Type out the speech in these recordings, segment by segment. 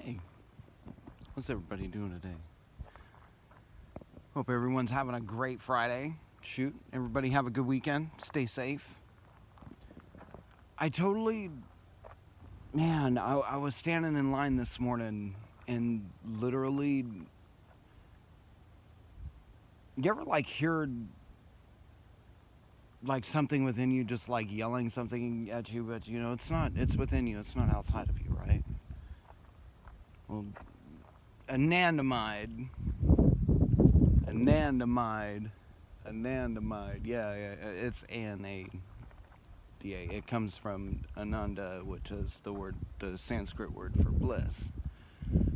Hey, what's everybody doing today? Hope everyone's having a great Friday. Shoot, everybody have a good weekend. Stay safe. I totally, man, I was standing in line this morning and literally, you ever like hear like something within you just like yelling something at you, but it's within you, it's not outside of you, right? Well, Anandamide, Anandamide, Anandamide, yeah, it's A-N-A. It comes from Ananda, which is the Sanskrit word for bliss.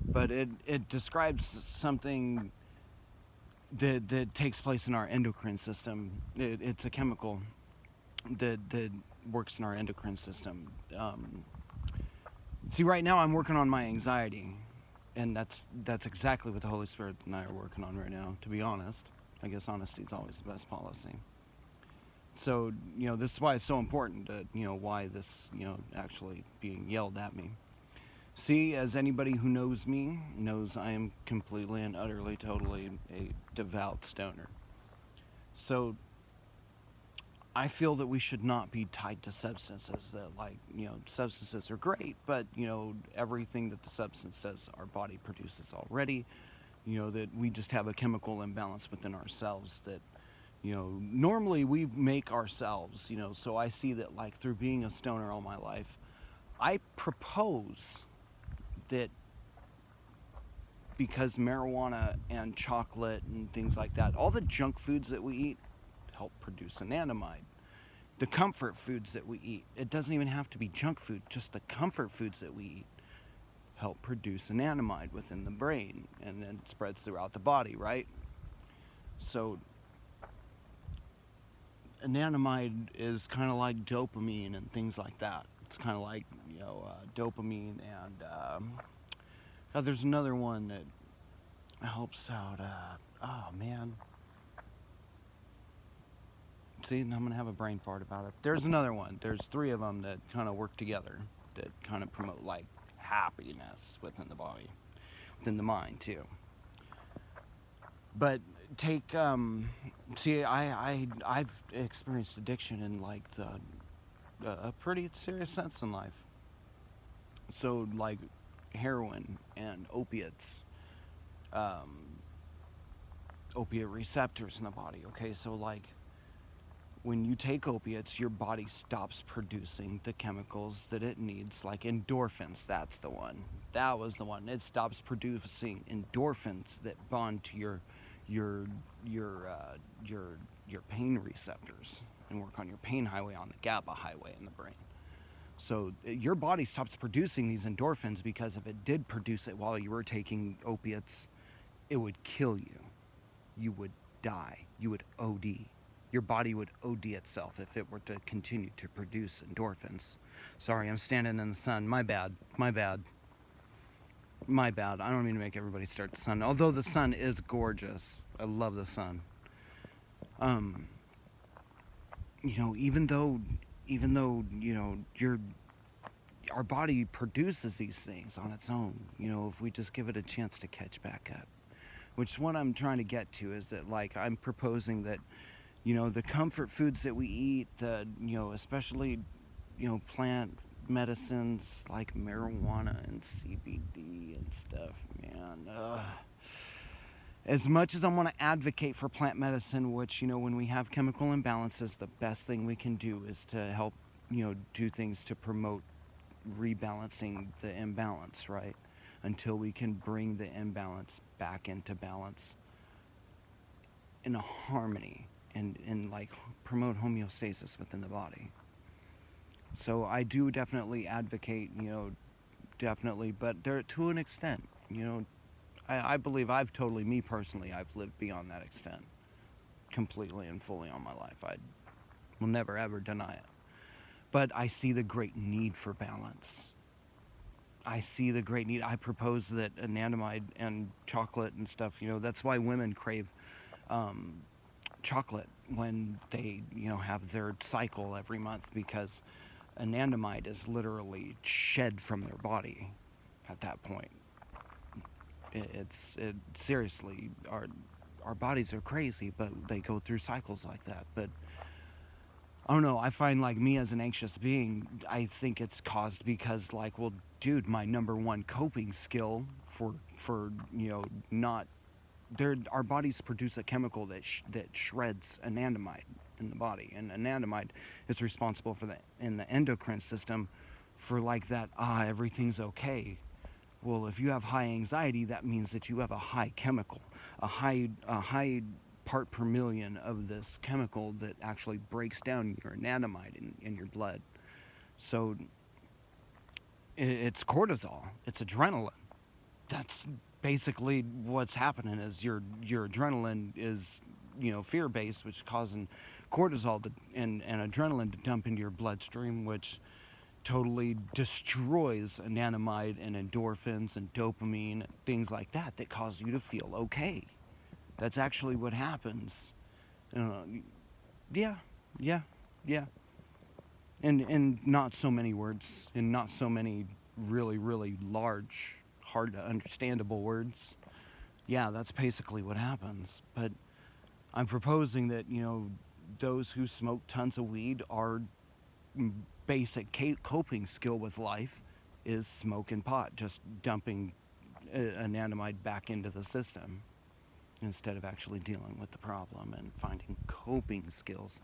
But it describes something that takes place in our endocrine system. It's a chemical that works in our endocrine system. See, right now I'm working on my anxiety, and that's exactly what the Holy Spirit and I are working on right now. To be honest, I guess honesty is always the best policy. So, this is why it's so important to, why this, actually being yelled at me. See, as anybody who knows me knows, I am completely and utterly, totally a devout stoner. So, I feel that we should not be tied to substances that, substances are great, but, everything that the substance does, our body produces already. That we just have a chemical imbalance within ourselves that, normally we make ourselves, so I see that like through being a stoner all my life, I propose that because marijuana and chocolate and things like that, all the junk foods that we eat help produce anandamide. The comfort foods that we eat, it doesn't even have to be junk food, just the comfort foods that we eat help produce anandamide within the brain, and then it spreads throughout the body, right? So anandamide is kind of like dopamine and things like that. It's kind of like, dopamine and, there's another one that helps out, oh man. See, I'm going to have a brain fart about it. There's another one. There's 3 of them that kind of work together that kind of promote like happiness within the body, within the mind too. But take, see, I've experienced addiction in like a pretty serious sense in life. So like heroin and opiates, opiate receptors in the body. Okay, so like when you take opiates, your body stops producing the chemicals that it needs, like endorphins. That's the one. That was the one. It stops producing endorphins that bond to your pain receptors and work on your pain highway, on the GABA highway in the brain. So your body stops producing these endorphins, because if it did produce it while you were taking opiates, it would kill you. You would die. You would OD. Your body would OD itself if it were to continue to produce endorphins. Sorry, I'm standing in the sun. My bad. My bad. My bad. I don't mean to make everybody start the sun. Although the sun is gorgeous. I love the sun. Even though, our body produces these things on its own, if we just give it a chance to catch back up. Which is what I'm trying to get to, is that like I'm proposing that, the comfort foods that we eat, especially, plant medicines like marijuana and CBD and stuff, man. As much as I want to advocate for plant medicine, which, when we have chemical imbalances, the best thing we can do is to help, do things to promote rebalancing the imbalance, right? Until we can bring the imbalance back into balance in a harmony and like promote homeostasis within the body. So I do definitely advocate, definitely, but there to an extent, I believe I've totally, me personally, I've lived beyond that extent completely and fully all my life. I will never ever deny it. But I see the great need for balance. I see the great need. I propose that anandamide and chocolate and stuff, that's why women crave chocolate when they, have their cycle every month, because anandamide is literally shed from their body at that point. It seriously, our bodies are crazy, but they go through cycles like that. But I don't know. I find like me as an anxious being, I think it's caused because like, well, dude, my number one coping skill for not our bodies produce a chemical that shreds anandamide in the body, and anandamide is responsible for the in the endocrine system for like that everything's okay. Well, if you have high anxiety, that means that you have a high chemical, a high part per million of this chemical that actually breaks down your anandamide in your blood. So it's cortisol, it's adrenaline. That's basically what's happening is your adrenaline is fear based, which is causing cortisol and adrenaline to dump into your bloodstream, which totally destroys anandamide and endorphins and dopamine and things like that cause you to feel okay. That's actually what happens. uh, yeah, yeah, yeah. In not so many words, in not so many really really large, hard to understandable words. Yeah, that's basically what happens. But I'm proposing that those who smoke tons of weed, are basic coping skill with life is smoking pot, just dumping anandamide back into the system instead of actually dealing with the problem and finding coping skills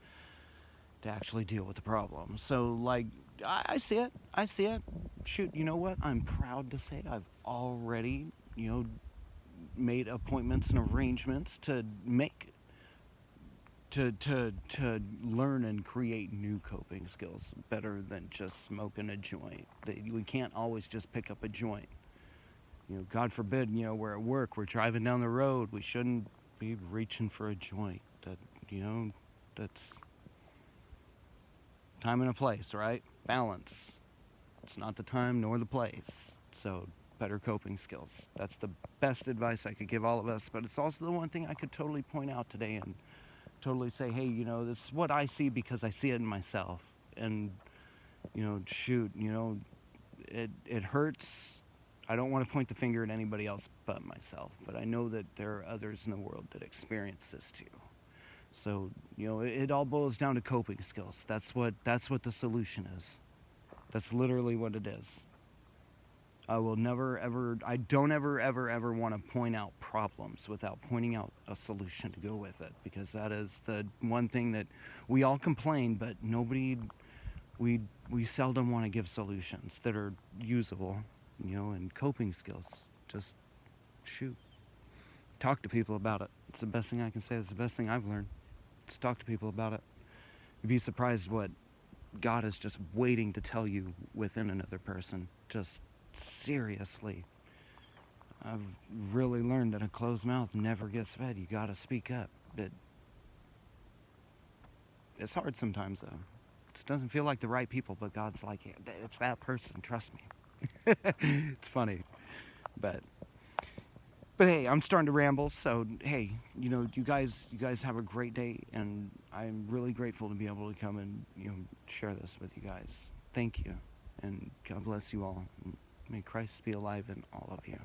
to actually deal with the problem. So, like, I see it. I see it. Shoot, you know what? I'm proud to say I've already, made appointments and arrangements to make to learn and create new coping skills better than just smoking a joint. We can't always just pick up a joint. God forbid, we're at work, we're driving down the road, we shouldn't be reaching for a joint. That's time and a place, right? Balance. It's not the time nor the place. So better coping skills. That's the best advice I could give all of us, but it's also the one thing I could totally point out today and totally say, hey, this is what I see because I see it in myself. And, shoot, it hurts. I don't want to point the finger at anybody else but myself, but I know that there are others in the world that experience this too. So, it all boils down to coping skills. That's what the solution is. That's literally what it is. I will never ever, I don't ever want to point out problems without pointing out a solution to go with it, because that is the one thing that we all complain, but we seldom want to give solutions that are usable, and coping skills. Just shoot. Talk to people about it. It's the best thing I can say. It's the best thing I've learned. Just talk to people about it. You'd be surprised what God is just waiting to tell you within another person. Just seriously. I've really learned that a closed mouth never gets fed. You gotta speak up. It's hard sometimes though. It doesn't feel like the right people, but God's like, it's that person, trust me. It's funny. But hey, I'm starting to ramble, so hey, you guys have a great day, and I'm really grateful to be able to come and share this with you guys. Thank you, and God bless you all. May Christ be alive in all of you.